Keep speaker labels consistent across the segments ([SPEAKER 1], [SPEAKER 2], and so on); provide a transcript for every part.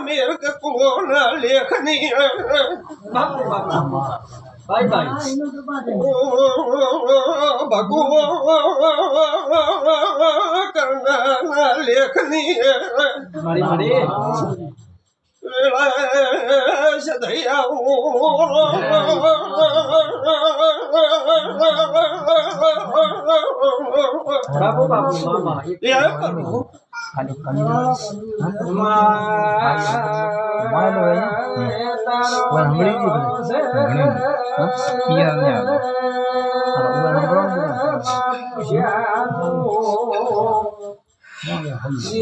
[SPEAKER 1] मेरे कौन लेखनी
[SPEAKER 2] बाय बाय
[SPEAKER 1] भगवान करना लेखनी
[SPEAKER 2] मारी मारी
[SPEAKER 1] सदैया
[SPEAKER 2] बाबू बाबू मामा
[SPEAKER 1] ये करो
[SPEAKER 3] खाली खाली मालो है वो हमड़ी की हमड़ी पियर ने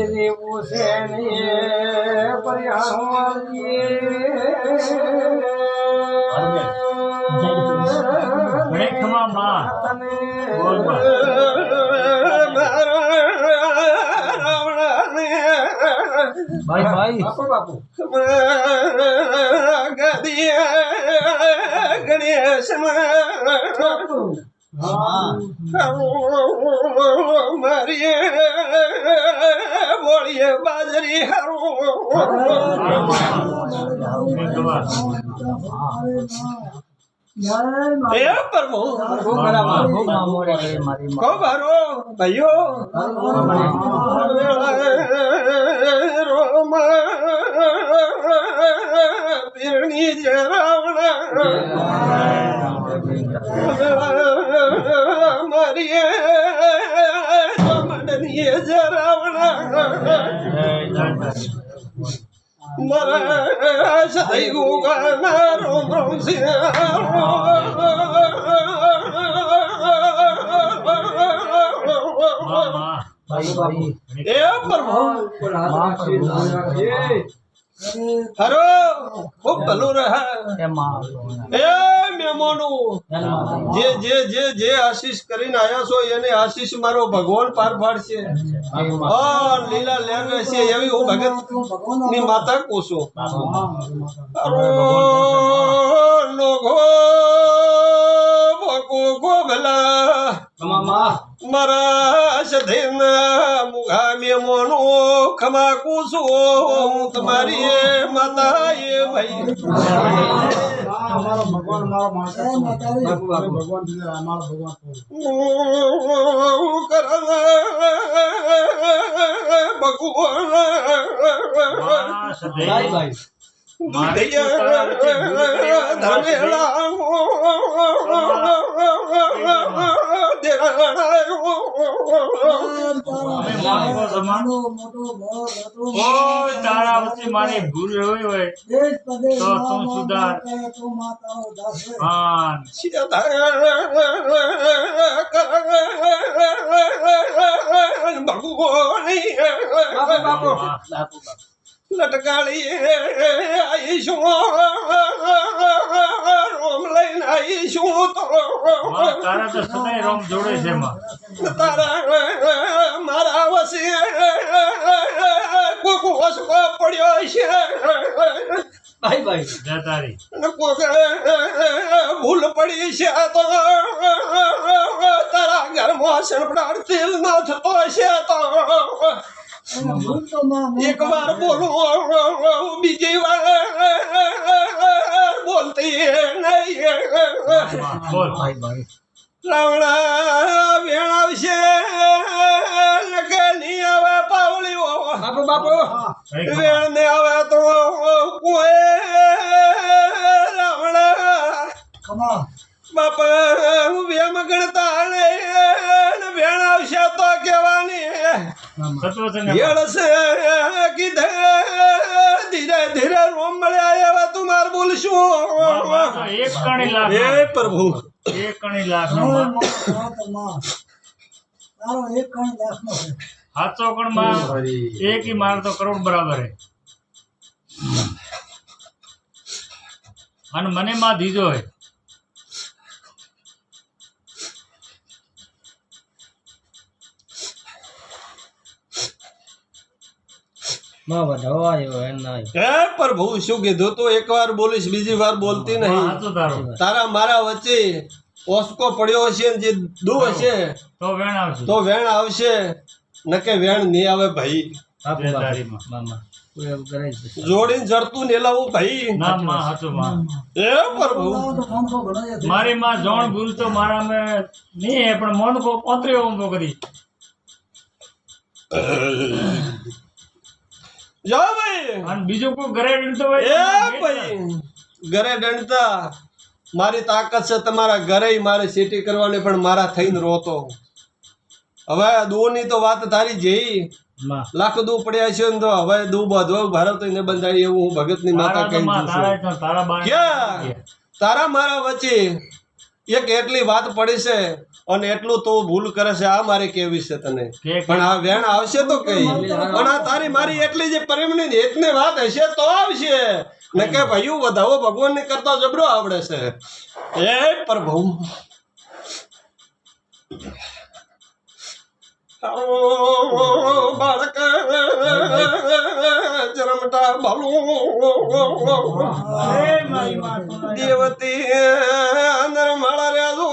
[SPEAKER 2] ये हुसैन ये परिहार ये
[SPEAKER 3] बड़े खमा मां बोल मां भाई भाई
[SPEAKER 2] बापू बापू
[SPEAKER 1] गदिया गणेश मारिए बोलिए बाजरी प्रभु को भरो भयो रोम पीरणी रावण मारिए मंडनीय रावण मरा सदै गुगा रोम रोम सिंह ए प्रभु हरो खूब भलो रहा ए मेमोनु जे जे जे जे आशीष કરીને आया છો એને આશીષ મારો ભગવાન પાર પાડશે લીલા લેવે છે એવી હું ભગત ની માતા કોસો લોગો ભગો ગોગલા મારા સધેન મુઘા મેમોનો ખમા કોસો તમારી માતા એ ભાઈ
[SPEAKER 2] हमारा भगवान हमारा माता भगवान हमारा भगवान भाई भाई
[SPEAKER 3] તારા મારી ભૂલ હોય તો તું સુધાર
[SPEAKER 1] લટકાળી આવીશું રોમ લઈને આવીશું તો
[SPEAKER 3] તારા તો સદાય રોમ જોડે છે
[SPEAKER 1] તારા મારા વસી કોક વસકો પડ્યો છે
[SPEAKER 2] भाई भाई
[SPEAKER 3] જતારી
[SPEAKER 1] કોક ભૂલ પડી છે તો તારા ઘરમાં સનપડાડ તેલ ના થતો છે તો एक बार बोलो बीजी बार बोलती नहीं
[SPEAKER 3] બોલ ભાઈ ભાઈ
[SPEAKER 1] રાવણા વેણાવશે લગની આવે પાવળીઓ
[SPEAKER 2] बापू बापू
[SPEAKER 1] વેણ ને આવે તો કોઈ રાવણા બાપ વેમ ગણતા નહીં વેણાવશે તો કેવાની કીધે ધીરે ધીરે રોમ મળ્યા એવા તું માર બોલશું
[SPEAKER 3] એક કણી લાખ
[SPEAKER 1] હે પ્રભુ
[SPEAKER 3] એક કણી લાખ સાચો કણ માં એક ही मार तो करोड़ बराबर है અને મને માં દીધો હે
[SPEAKER 1] હે પ્રભુ શું કીધું તું? એક વાર બોલીશ બીજી વાર બોલતી નહીં.
[SPEAKER 3] સાચું તારું
[SPEAKER 1] તારા મારા વચ્ચે ઓસકો પડ્યો હશે ને જે દુ હશે
[SPEAKER 3] તો વેણ આવશે
[SPEAKER 1] તો વેણ આવશે, નકે વેણ નહીં આવે ભાઈ.
[SPEAKER 3] જય તારી માં.
[SPEAKER 1] જોડીને જડતું નેલાવું ભાઈ.
[SPEAKER 3] ના માં સાચું માં.
[SPEAKER 1] હે પ્રભુ
[SPEAKER 3] મારી માં જોણ ભૂલ તો મારા મેં નહીં હે, પણ મન કો પોતરી હું તો કરી
[SPEAKER 1] જાઓ ભાઈ.
[SPEAKER 3] અને બીજું કોઈ ઘરે તો
[SPEAKER 1] એ ભાઈ ઘરે દંડતા મારી તાકાત છે તમારા ઘરે મારે સેટી કરવાની, પણ મારા થઈને રોતો. હવે દૂની તો વાત તારી જઈ લાખ દૂ પડ્યા છે ને તો હવે દૂ બાંધવા ભારત ને બંધાય એવું હું ભગતની માતા કહી દઉં છું. ક્યાં તારા મારા વચ્ચે એક એટલી વાત પડી છે અને એટલું તો ભૂલ કરે છે. આ મારે કેવી છે તને, પણ આ વેણ આવશે તો કઈ. પણ આ તારી મારી એટલી જે પ્રેમની હેતની વાત હશે તો આવશે, ને કે ભાઈ વધાવો ભગવાન ને કરતા જબરો આવડે છે. એ પ્રભુ બાળક જરમટા ભાલું દેવતી અંદર માળા રેજો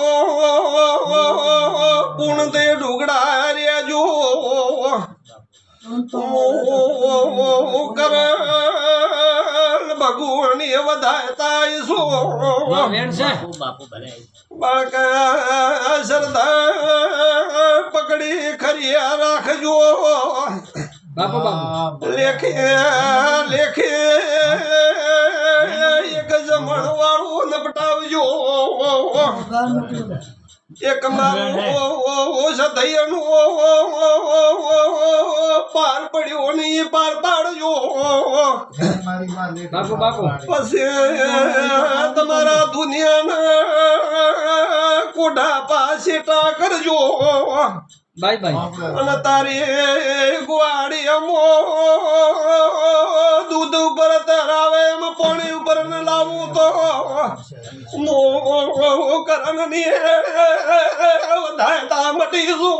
[SPEAKER 1] પૂર્ણ તે ઢુગડા રેજો કર ભગવાન એ વધાયતા બાળક શ્રદ્ધા પકડી ખરિયા રાખજો. લેખે લેખે એક જમણ વાળું નપટાવજો. એક મારું સદૈયનું પાર પડ્યો નહીં પાર પાડજો. પછી તમારા દુનિયાના કોઢા પાસે ટા કરજો. અને તારી ગુવાડી અમો દૂધ ઉપર તરાવે એમ પાણી ઉપર ને લાવું તો મો કરણ ની વધાયતા મટીશું.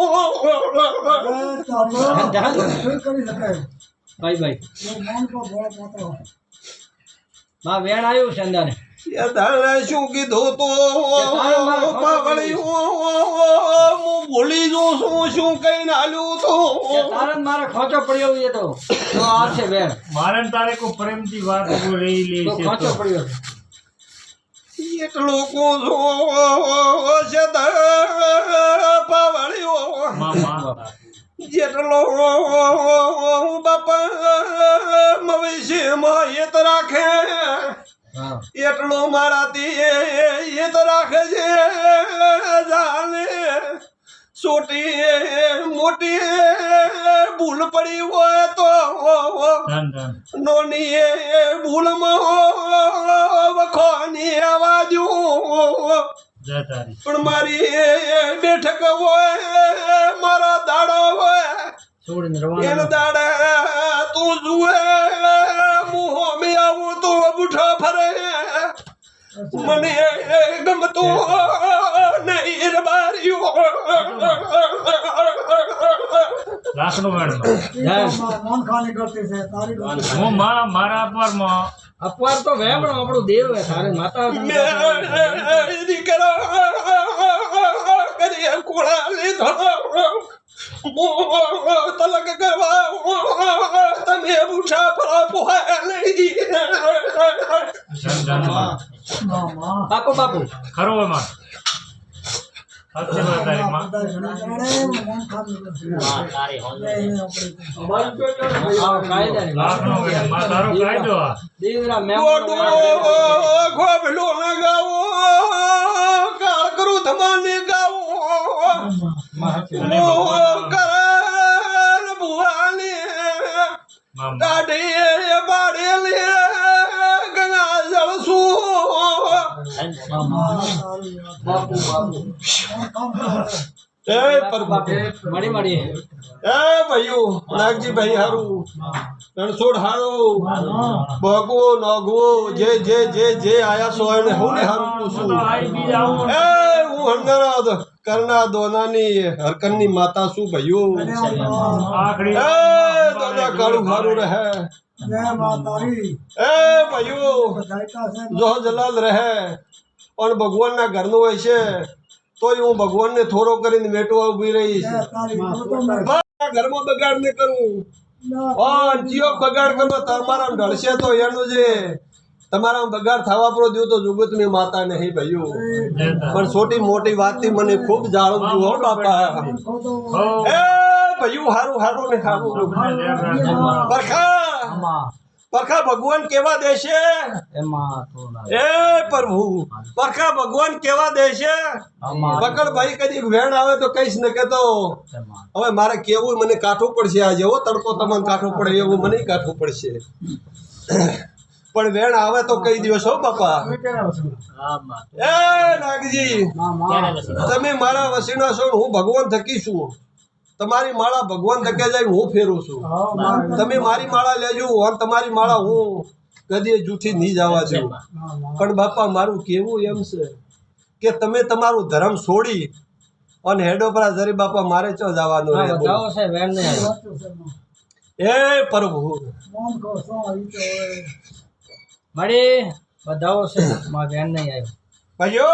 [SPEAKER 2] વેણ આવ્યું છે અંદર
[SPEAKER 1] શું કીધું તો ભૂલી જો શું કઈ નાલ્યું તો
[SPEAKER 2] મારે ખોચો પડ્યો એ તો આવશે વેણ.
[SPEAKER 3] મારે ને તારે કોઈ પ્રેમથી વાત રહી લે છે
[SPEAKER 2] ખોચો
[SPEAKER 3] તો.
[SPEAKER 2] પડ્યો
[SPEAKER 1] એટલું કોસો છે પાવળ્યો
[SPEAKER 3] મામા
[SPEAKER 1] જેટલો બાપા મવેશીમાં હેત રાખે એટલો મારાથી હેત રાખે છે. જાને છોટી મોટી ભૂલ પડી હોય તો નોની ભૂલમાં વખોની આવા દો.
[SPEAKER 3] જય તારી
[SPEAKER 1] પણ મારી બેઠક હોય મારા દાડો હોય એને દાડે તું જુએ મુહો મેં આવું તો બુઠા ફરે. મને ગમતું નહીં બારીઓ
[SPEAKER 3] લાખનો વેણ હું મારા અપવારમાં
[SPEAKER 2] અપવાર તો વેણ આપણું દેવ હે તારે માતા
[SPEAKER 1] દીકરા કરી કોળા લીધો તલક કરવા તમે બુઠા ફળા પોહાય નહીં.
[SPEAKER 2] બાપુ બાપુ
[SPEAKER 3] ખરો એમાં સાચી વાત તારી માં. લાખનો વેણ માં તારો કાયદો આ.
[SPEAKER 2] દેવરા મેં
[SPEAKER 1] ગોબલો ના ગાવો કાળ કરું ધમાને ગાવો કરણ ભુવાની
[SPEAKER 3] મામા
[SPEAKER 1] કાઢી બાડેલી ગંગા જળસું. એ પ્રભુ
[SPEAKER 2] મળી મળી
[SPEAKER 1] એ ભાઈઓ નાગજી ભાઈ હારું રણછોડ હારું ભગવો નગવો જે જે જે જે આયા સો એને હું ને હારું પૂછું.
[SPEAKER 3] તો આઈ બી આવું
[SPEAKER 1] એ હું હંગારા મોહમ્મદ કરના દોનાની હરકનની માતા શું ભયું
[SPEAKER 3] આખરી
[SPEAKER 1] એ દોના કાળું હારું રહે એ ભયું જો જલાલ રહે પણ ભગવાનના ઘરનું હોય છે તોય હું ભગવાનને થોડો કરીને મેટવા ઉભી રહી છે ઘરમાં બગાડ ન કરું જીઓ બગાડ કરો તમારા ઢળશે તો એનું જે તમારા બગાડ થવા પર દો તો જુગતની માતા નહીં ભયું પણ છોટી મોટી વાતથી મને ખૂબ જાણું છું હો બાપા એ ભયું હારું હારું ને હારું પરખા ભગવાન કેવા દેશે એ પ્રભુ પરખા ભગવાન કેવા દેશે પકડ ભાઈ કદી વેણ આવે તો કહીશ ને કે તો હવે મારે કેવું મને કાઠું પડશે આજે એવો તડકો તમને કાઠું પડે એવું મને કાઠું પડશે પણ વેણ આવે તો કહી દિવસ હો બાપા એ નાગજી તમે મારા વસીણા છો હું ભગવાન થકી છું તમારી માળા ભગવાન થકે જાય હું ફેરું છું તમે મારી માળા લેજો અને તમારી માળા હું કદી જૂઠી નહીં જવા દઉં પણ બાપા મારું કેવું એમ છે કે તમે તમારું ધર્મ છોડી અને હેડોપરા જરી બાપા મારે ચો જવાનું એ પ્રભુ
[SPEAKER 2] મારી બધાઓ છે માં બેન નહીં આવ્યો
[SPEAKER 1] ભાઈઓ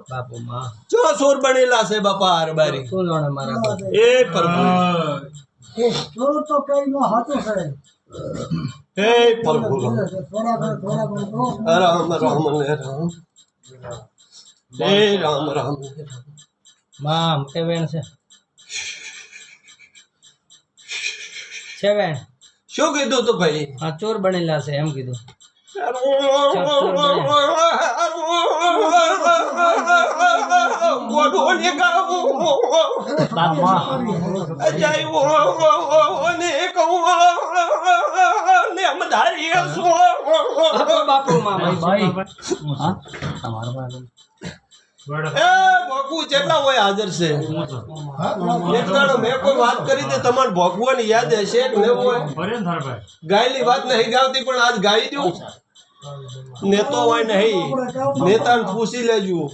[SPEAKER 2] બાપુ માં
[SPEAKER 1] ચો સોર બનેલા છે બાપા હરબારી
[SPEAKER 2] શું જાણે મારા
[SPEAKER 1] એ પ્રભુ
[SPEAKER 4] તો કઈ નો હાથો છે
[SPEAKER 1] હે પ્રભુ રામ રામ ને રામ હે રામ રામ
[SPEAKER 2] માં કે બેન છે બેન
[SPEAKER 1] શું કીધું તું ભાઈ
[SPEAKER 2] આ ચોર બનેલા છે એમ કીધું બાપુ
[SPEAKER 1] જેટલા હોય હાજર છે મેં કોઈ વાત કરી દે તમારે ભોગવાની યાદ હશે કે ન હોય ગાયલી વાત નહીં ગાવતી પણ આજ ગાઈ દઉં નેતો હોય નહીં નેતાને પૂછી લેજો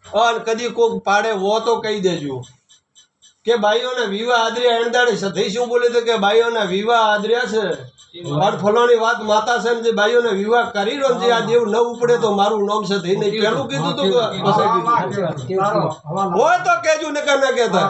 [SPEAKER 1] અને કદી કોક પાડે વો તો કહી દેજો કે ભાઈઓના વિવાહ આદર્યા એણદાડે સધી શું બોલે તો કે ભાઈઓના વિવાહ આદર્યા છે અને ફલાણી વાત માતા છે જે ભાઈઓને વિવાહ કરી રહ્યો છે આ દેવ ન ઉપડે તો મારું નામ છે થઈ નહીં પેલું કીધું તું હોય તો કેજો ને ના કેતા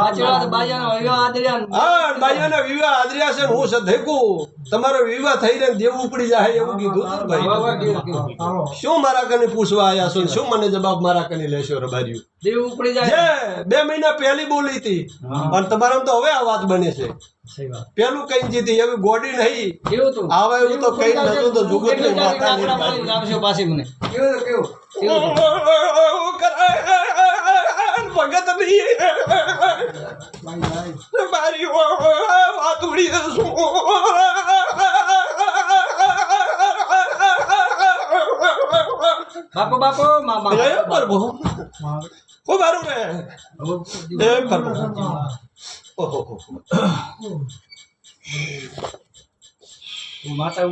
[SPEAKER 1] હા ભાઈઓના વિવાહ આદર્યા છે હું સધેકું તમારો વિવાહ થઈ રહે દેવ ઉપડી જાય એવું કીધું તું ભાઈ શું મારા કને પૂછવા આવ્યા છો શું મને જવાબ મારા કને લેશો રબાર્યું
[SPEAKER 2] દેવ ઉપડી જાય
[SPEAKER 1] 2 મહિના પહેલી બોલી હતી અને તમારા તો હવે આ વાત બને છે પેલું કઈ જીતી એવી ગોડી નહીં
[SPEAKER 2] કેવું તું
[SPEAKER 1] આવે એવું તો કઈ નતું તો જુગત ની માતા
[SPEAKER 2] આવશે પાછી મને
[SPEAKER 1] ભગત નહીં મારી વાત ઉડી શું
[SPEAKER 2] બાપુ મામા
[SPEAKER 1] પ્રભુ ખૂબ સારું ને પ્રભુ ઓહો
[SPEAKER 2] માતા